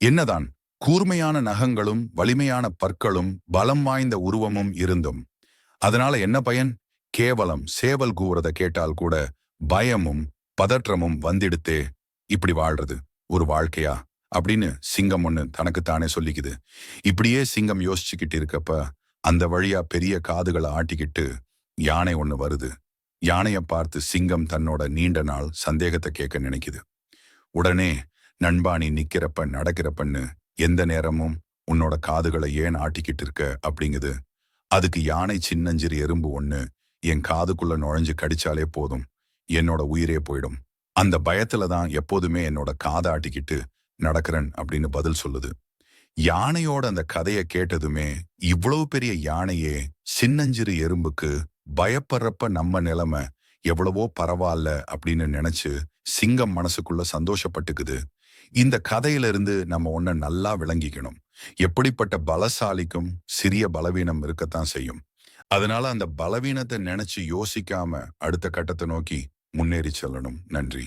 என்னதான் கூர்மையான நகங்களும் வலிமையான பற்களும் பலம் வாய்ந்த உருவமும் இருந்தும் அதனால என்ன பயன்? கேவலம் சேவல் கூவுறத கேட்டால் கூட பயமும் பதற்றமும் வந்திடுத்தே. இப்படி வாழ்றது ஒரு வாழ்க்கையா அப்படின்னு சிங்கம் ஒண்ணு தனக்குத்தானே சொல்லிக்குது. இப்படியே சிங்கம் யோசிச்சுக்கிட்டு இருக்கப்ப அந்த வழியா பெரிய காதுகளை ஆட்டிக்கிட்டு யானை ஒண்ணு வருது. யானைய பார்த்து சிங்கம் தன்னோட நீண்ட நாள் சந்தேகத்தை கேட்க நினைக்குது. உடனே, நண்பா, நீ நிக்கிறப்ப நடக்கிறப்பன்னு எந்த நேரமும் உன்னோட காதுகளை ஏன் ஆட்டிக்கிட்டு இருக்க அப்படிங்குது. அதுக்கு யானை சின்னஞ்சிறு எறும்பு ஒண்ணு என் காதுக்குள்ள நுழைஞ்சு கடிச்சாலே போதும், என்னோட உயிரே போயிடும். அந்த பயத்துல தான் எப்போதுமே என்னோட காதை ஆட்டிக்கிட்டு நடக்கிறேன் அப்படின்னு பதில் சொல்லுது. யானையோட அந்த கதையை கேட்டதுமே இவ்வளவு பெரிய யானையே சின்னஞ்சிறு எறும்புக்கு பயப்படுறப்ப நம்ம நிலைமை எவ்வளவோ பரவாயில்ல அப்படின்னு நினைச்சு சிங்கம் மனசுக்குள்ள சந்தோஷப்பட்டுக்குது. இந்த கதையிலிருந்து நம்ம ஒன்ன நல்லா விளங்கிக்கணும். எப்படிப்பட்ட பலசாலிக்கும் சிறிய பலவீனம் இருக்கத்தான் செய்யும். அதனால அந்த பலவீனத்தை நினைச்சு யோசிக்காம அடுத்த கட்டத்தை நோக்கி முன்னேறி செல்லணும். நன்றி.